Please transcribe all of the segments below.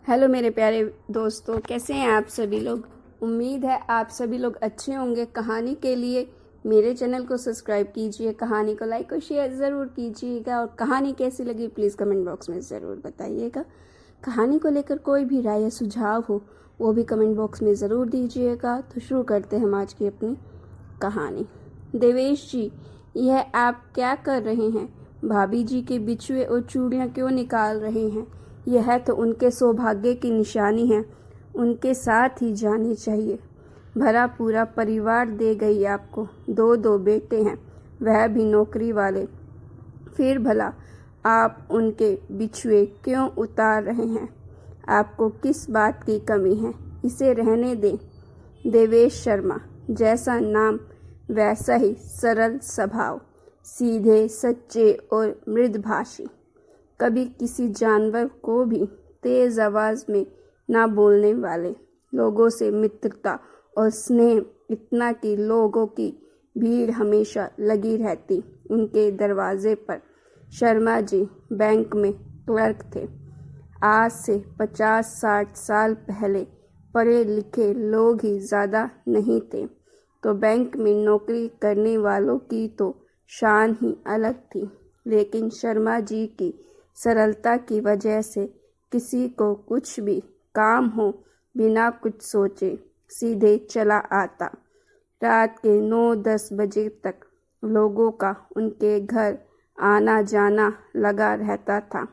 Hello मेरे प्यारे दोस्तों, कैसे हैं आप सभी लोग। उम्मीद है आप सभी लोग अच्छे होंगे। कहानी के लिए मेरे चैनल को सब्सक्राइब कीजिए, कहानी को लाइक और शेयर ज़रूर कीजिएगा और कहानी कैसी लगी प्लीज़ कमेंट बॉक्स में ज़रूर बताइएगा। कहानी को लेकर कोई भी राय या सुझाव हो वो भी कमेंट बॉक्स में ज़रूर दीजिएगा। तो शुरू करते हैं हम आज की अपनी कहानी। देवेश जी, यह आप क्या कर रहे हैं? भाभी जी के बिछुए और चूड़ियाँ क्यों निकाल रहे हैं? यह तो उनके सौभाग्य की निशानी है, उनके साथ ही जानी चाहिए। भरा पूरा परिवार दे गई आपको, दो दो बेटे हैं, वह भी नौकरी वाले। फिर भला आप उनके बिछुए क्यों उतार रहे हैं? आपको किस बात की कमी है? इसे रहने दें। देवेश शर्मा, जैसा नाम वैसा ही सरल स्वभाव, सीधे सच्चे और मृदभाषी। कभी किसी जानवर को भी तेज आवाज में ना बोलने वाले। लोगों से मित्रता और स्नेह इतना कि लोगों की भीड़ हमेशा लगी रहती उनके दरवाजे पर। शर्मा जी बैंक में क्लर्क थे। आज से 50-60 साल पहले पढ़े लिखे लोग ही ज़्यादा नहीं थे, तो बैंक में नौकरी करने वालों की तो शान ही अलग थी। लेकिन शर्मा जी की सरलता की वजह से किसी को कुछ भी काम हो बिना कुछ सोचे सीधे चला आता। रात के 9-10 बजे तक लोगों का उनके घर आना जाना लगा रहता था।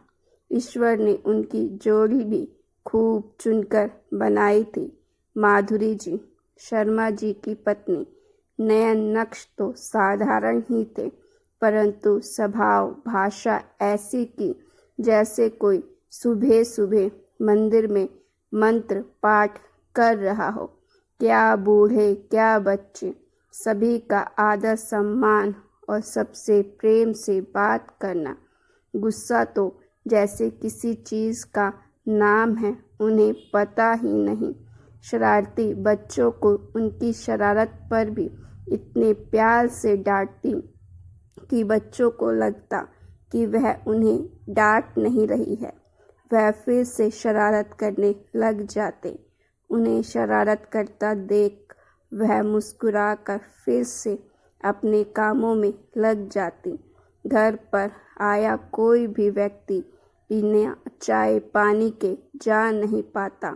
ईश्वर ने उनकी जोड़ी भी खूब चुनकर बनाई थी। माधुरी जी, शर्मा जी की पत्नी। नयन नक्श तो साधारण ही थे, परंतु स्वभाव भाषा ऐसी की जैसे कोई सुबह सुबह मंदिर में मंत्र पाठ कर रहा हो। क्या बूढ़े क्या बच्चे, सभी का आदर सम्मान और सबसे प्रेम से बात करना। गुस्सा तो जैसे किसी चीज़ का नाम है उन्हें पता ही नहीं। शरारती बच्चों को उनकी शरारत पर भी इतने प्यार से डांटती कि बच्चों को लगता कि वह उन्हें डांट नहीं रही है। वह फिर से शरारत करने लग जाते। उन्हें शरारत करता देख वह मुस्कुराकर फिर से अपने कामों में लग जाती। घर पर आया कोई भी व्यक्ति बिना चाय पानी के जा नहीं पाता।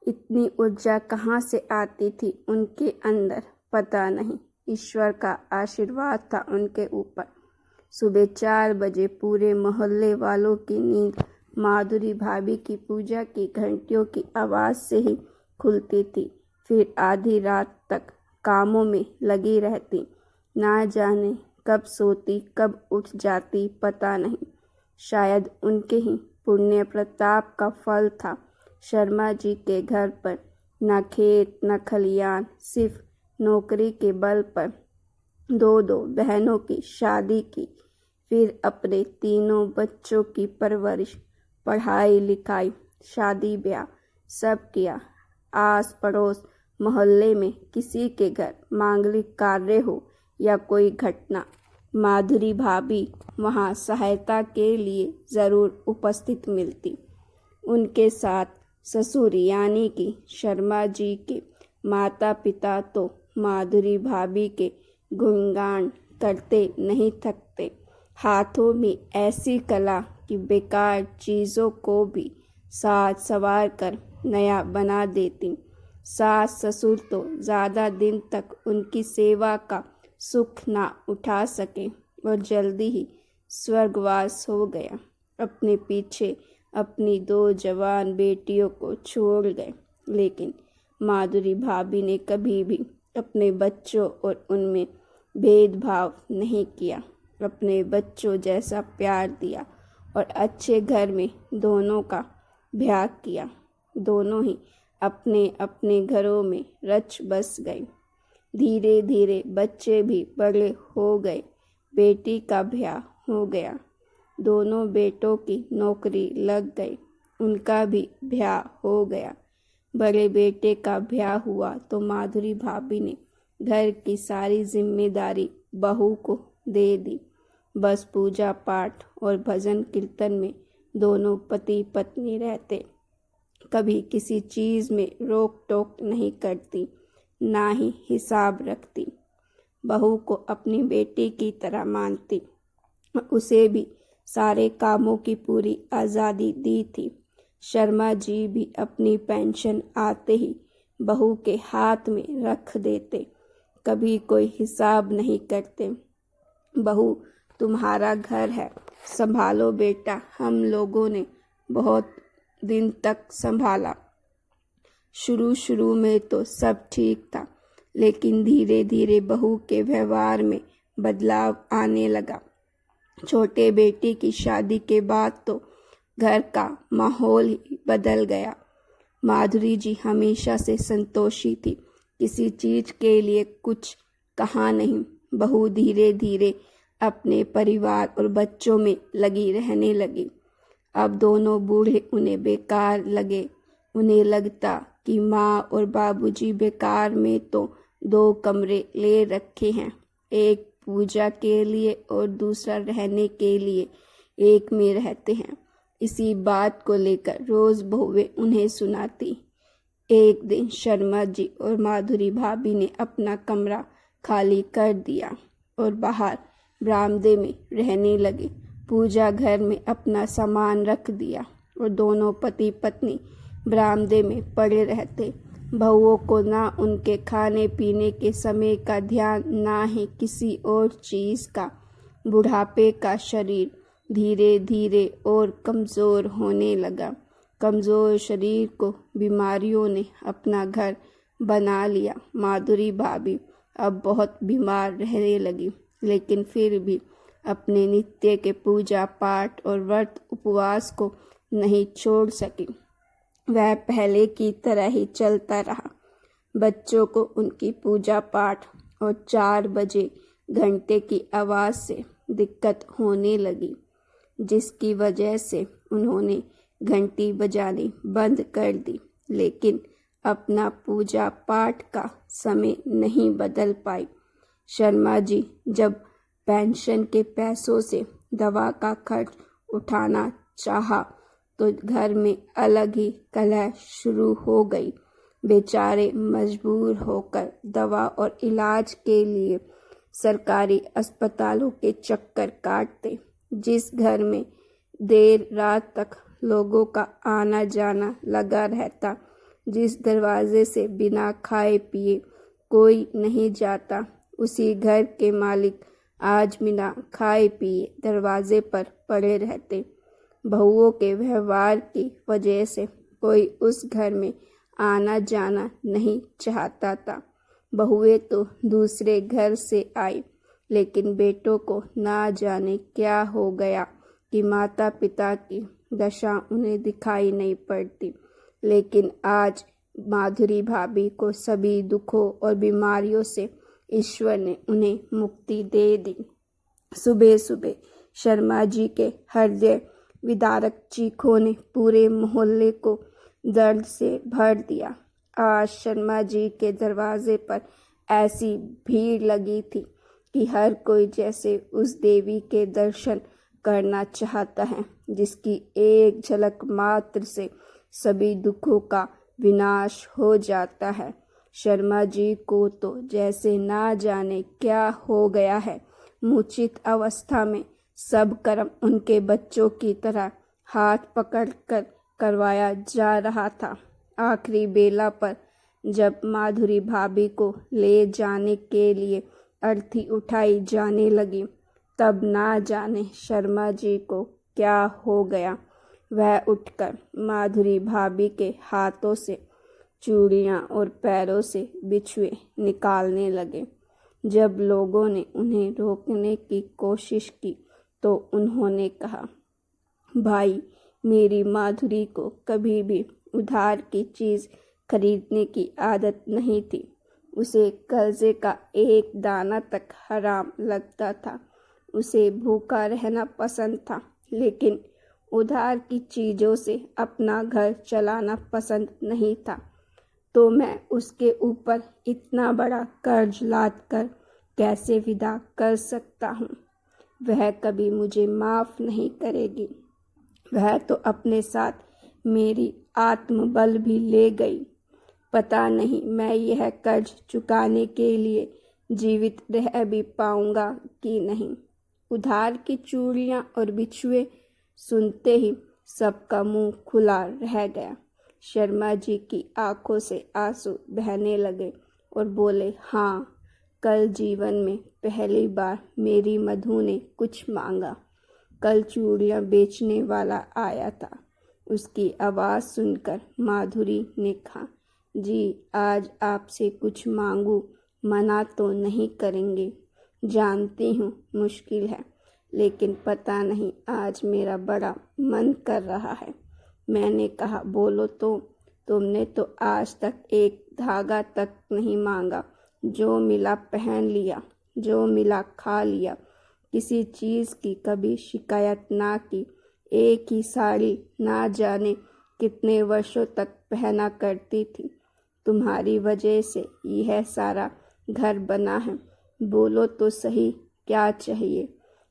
इतनी ऊर्जा कहाँ से आती थी उनके अंदर पता नहीं। ईश्वर का आशीर्वाद था उनके ऊपर। सुबह 4 बजे पूरे मोहल्ले वालों की नींद माधुरी भाभी की पूजा की घंटियों की आवाज़ से ही खुलती थी। फिर आधी रात तक कामों में लगी रहती। ना जाने कब सोती कब उठ जाती पता नहीं। शायद उनके ही पुण्य प्रताप का फल था। शर्मा जी के घर पर न खेत न खलियान, सिर्फ नौकरी के बल पर दो बहनों की शादी की। फिर अपने 3 बच्चों की परवरिश, पढ़ाई लिखाई, शादी ब्याह सब किया। आस पड़ोस मोहल्ले में किसी के घर मांगलिक कार्य हो या कोई घटना, माधुरी भाभी वहाँ सहायता के लिए ज़रूर उपस्थित मिलती। उनके साथ ससुर यानी कि शर्मा जी के माता पिता तो माधुरी भाभी के गुणगान करते नहीं थकते। हाथों में ऐसी कला कि बेकार चीज़ों को भी साज संवार कर नया बना देती। सास ससुर तो ज़्यादा दिन तक उनकी सेवा का सुख ना उठा सके और जल्दी ही स्वर्गवास हो गया। अपने पीछे अपनी 2 जवान बेटियों को छोड़ गए। लेकिन माधुरी भाभी ने कभी भी अपने बच्चों और उनमें भेदभाव नहीं किया। अपने बच्चों जैसा प्यार दिया और अच्छे घर में दोनों का ब्याह किया। दोनों ही अपने अपने घरों में रच बस गए। धीरे धीरे बच्चे भी बड़े हो गए। बेटी का ब्याह हो गया। दोनों बेटों की नौकरी लग गई। उनका भी ब्याह हो गया। बड़े बेटे का ब्याह हुआ तो माधुरी भाभी ने घर की सारी जिम्मेदारी बहू को दे दी। बस पूजा पाठ और भजन कीर्तन में दोनों पति पत्नी रहते। कभी किसी चीज़ में रोक टोक नहीं करती, ना ही हिसाब रखती। बहू को अपनी बेटी की तरह मानती, उसे भी सारे कामों की पूरी आज़ादी दी थी। शर्मा जी भी अपनी पेंशन आते ही बहू के हाथ में रख देते, कभी कोई हिसाब नहीं करते। बहू, तुम्हारा घर है, संभालो बेटा। हम लोगों ने बहुत दिन तक संभाला। शुरू शुरू में तो सब ठीक था, लेकिन धीरे धीरे बहू के व्यवहार में बदलाव आने लगा। छोटे बेटे की शादी के बाद तो घर का माहौल ही बदल गया। माधुरी जी हमेशा से संतोषी थी, किसी चीज के लिए कुछ कहा नहीं। बहू धीरे धीरे अपने परिवार और बच्चों में लगी रहने लगी। अब दोनों बूढ़े उन्हें बेकार लगे। उन्हें लगता कि माँ और बाबूजी बेकार में तो 2 कमरे ले रखे हैं, एक पूजा के लिए और दूसरा रहने के लिए, एक में रहते हैं। इसी बात को लेकर रोज बहुएं उन्हें सुनाती। एक दिन शर्मा जी और माधुरी भाभी ने अपना कमरा खाली कर दिया और बाहर बरामदे में रहने लगे। पूजा घर में अपना सामान रख दिया और दोनों पति पत्नी बरामदे में पड़े रहते। बहुओं को ना उनके खाने पीने के समय का ध्यान, ना ही किसी और चीज़ का। बुढ़ापे का शरीर धीरे धीरे और कमज़ोर होने लगा। कमज़ोर शरीर को बीमारियों ने अपना घर बना लिया। माधुरी भाभी अब बहुत बीमार रहने लगी, लेकिन फिर भी अपने नित्य के पूजा पाठ और व्रत उपवास को नहीं छोड़ सकी। वह पहले की तरह ही चलता रहा। बच्चों को उनकी पूजा पाठ और 4 बजे घंटे की आवाज़ से दिक्कत होने लगी, जिसकी वजह से उन्होंने घंटी बजानी बंद कर दी, लेकिन अपना पूजा पाठ का समय नहीं बदल पाई। शर्मा जी जब पेंशन के पैसों से दवा का खर्च उठाना चाहा तो घर में अलग ही कलह शुरू हो गई। बेचारे मजबूर होकर दवा और इलाज के लिए सरकारी अस्पतालों के चक्कर काटते। जिस घर में देर रात तक लोगों का आना जाना लगा रहता, जिस दरवाजे से बिना खाए पिए कोई नहीं जाता, उसी घर के मालिक आज बिना खाए पिए दरवाजे पर पड़े रहते। बहुओं के व्यवहार की वजह से कोई उस घर में आना जाना नहीं चाहता था। बहुएं तो दूसरे घर से आई, लेकिन बेटों को ना जाने क्या हो गया कि माता पिता की दशा उन्हें दिखाई नहीं पड़ती। लेकिन आज माधुरी भाभी को सभी दुखों और बीमारियों से ईश्वर ने उन्हें मुक्ति दे दी। सुबह सुबह शर्मा जी के हृदय विदारक चीखों ने पूरे मोहल्ले को दर्द से भर दिया। आज शर्मा जी के दरवाजे पर ऐसी भीड़ लगी थी कि हर कोई जैसे उस देवी के दर्शन करना चाहता है, जिसकी एक झलक मात्र से सभी दुखों का विनाश हो जाता है। शर्मा जी को तो जैसे ना जाने क्या हो गया है। मूर्छित अवस्था में सब कर्म उनके बच्चों की तरह हाथ पकड़कर करवाया जा रहा था। आखिरी बेला पर जब माधुरी भाभी को ले जाने के लिए अर्थी उठाई जाने लगी, तब ना जाने शर्मा जी को क्या हो गया। वह उठकर माधुरी भाभी के हाथों से चूड़ियाँ और पैरों से बिछुए निकालने लगे। जब लोगों ने उन्हें रोकने की कोशिश की तो उन्होंने कहा, भाई, मेरी माधुरी को कभी भी उधार की चीज़ खरीदने की आदत नहीं थी। उसे कर्जे का एक दाना तक हराम लगता था। उसे भूखा रहना पसंद था, लेकिन उधार की चीज़ों से अपना घर चलाना पसंद नहीं था। तो मैं उसके ऊपर इतना बड़ा कर्ज लाद कर कैसे विदा कर सकता हूँ। वह कभी मुझे माफ़ नहीं करेगी। वह तो अपने साथ मेरी आत्मबल भी ले गई। पता नहीं मैं यह कर्ज चुकाने के लिए जीवित रह भी पाऊंगा कि नहीं। उधार की चूड़ियां और बिछुए सुनते ही सबका मुंह खुला रह गया। शर्मा जी की आंखों से आंसू बहने लगे और बोले, हाँ, कल जीवन में पहली बार मेरी मधु ने कुछ मांगा। कल चूड़ियां बेचने वाला आया था। उसकी आवाज़ सुनकर माधुरी ने कहा, जी आज आपसे कुछ मांगू, मना तो नहीं करेंगे। जानती हूँ मुश्किल है, लेकिन पता नहीं आज मेरा बड़ा मन कर रहा है। मैंने कहा, बोलो तो। तुमने तो आज तक एक धागा तक नहीं मांगा। जो मिला पहन लिया, जो मिला खा लिया। किसी चीज़ की कभी शिकायत ना की। एक ही साड़ी ना जाने कितने वर्षों तक पहना करती थी। तुम्हारी वजह से यह सारा घर बना है। बोलो तो सही, क्या चाहिए?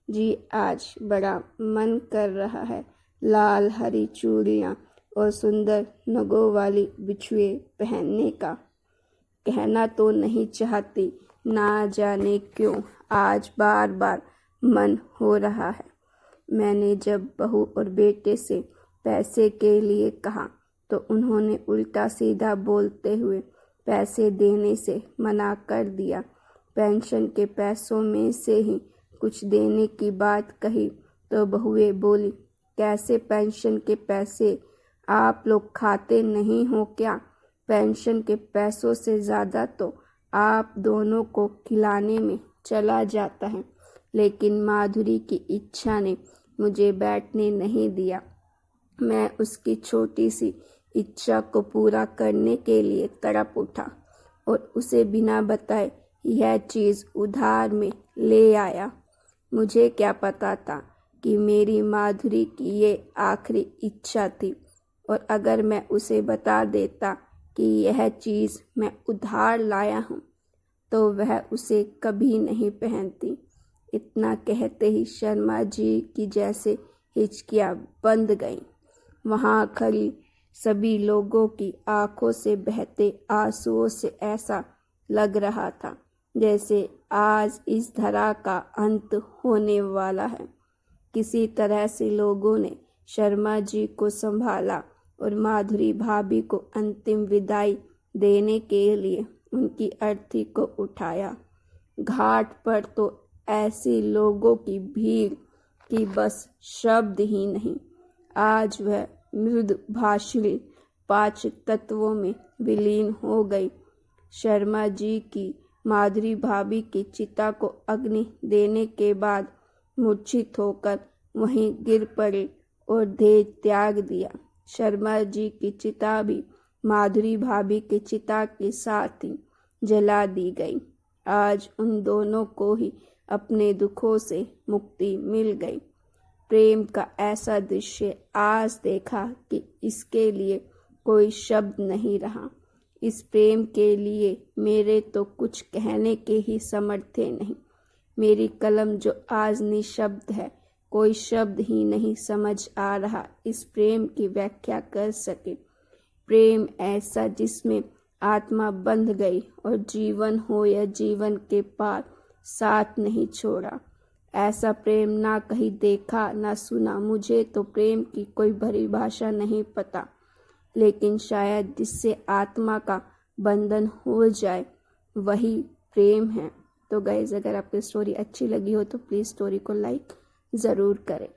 जी आज बड़ा मन कर रहा है लाल हरी चूड़ियाँ और सुंदर नगों वाली बिछुए पहनने का। कहना तो नहीं चाहती, ना जाने क्यों आज बार बार मन हो रहा है। मैंने जब बहू और बेटे से पैसे के लिए कहा तो उन्होंने उल्टा सीधा बोलते हुए पैसे देने से मना कर दिया। पेंशन के पैसों में से ही कुछ देने की बात कही तो बहुएं बोली, कैसे पेंशन के पैसे? आप लोग खाते नहीं हो क्या? पेंशन के पैसों से ज़्यादा तो आप दोनों को खिलाने में चला जाता है। लेकिन माधुरी की इच्छा ने मुझे बैठने नहीं दिया। मैं उसकी छोटी सी इच्छा को पूरा करने के लिए तड़प उठा और उसे बिना बताए यह चीज़ उधार में ले आया। मुझे क्या पता था कि मेरी माधुरी की ये आखिरी इच्छा थी, और अगर मैं उसे बता देता कि यह चीज़ मैं उधार लाया हूँ तो वह उसे कभी नहीं पहनती। इतना कहते ही शर्मा जी की जैसे हिचकियाँ बंद गईं। वहाँ खड़ी सभी लोगों की आंखों से बहते आंसुओं से ऐसा लग रहा था जैसे आज इस धरा का अंत होने वाला है। किसी तरह से लोगों ने शर्मा जी को संभाला और माधुरी भाभी को अंतिम विदाई देने के लिए उनकी अर्थी को उठाया। घाट पर तो ऐसी लोगों की भीड़ कि बस शब्द ही नहीं। आज वह मृदु भाषिणी पांच तत्वों में विलीन हो गई। शर्मा जी की माधुरी भाभी की चिता को अग्नि देने के बाद मूर्छित होकर वहीं गिर पड़े और देह त्याग दिया। शर्मा जी की चिता भी माधुरी भाभी की चिता के साथ ही जला दी गई। आज उन दोनों को ही अपने दुखों से मुक्ति मिल गई। प्रेम का ऐसा दृश्य आज देखा कि इसके लिए कोई शब्द नहीं रहा। इस प्रेम के लिए मेरे तो कुछ कहने के ही सामर्थ्य नहीं। मेरी कलम जो आज निशब्द है, कोई शब्द ही नहीं समझ आ रहा इस प्रेम की व्याख्या कर सके। प्रेम ऐसा जिसमें आत्मा बंध गई और जीवन हो या जीवन के पार साथ नहीं छोड़ा। ऐसा प्रेम ना कहीं देखा ना सुना। मुझे तो प्रेम की कोई परिभाषा नहीं पता, लेकिन शायद जिससे आत्मा का बंधन हो जाए वही प्रेम है। तो गाइस, अगर आपको स्टोरी अच्छी लगी हो तो प्लीज़ स्टोरी को लाइक ज़रूर करें।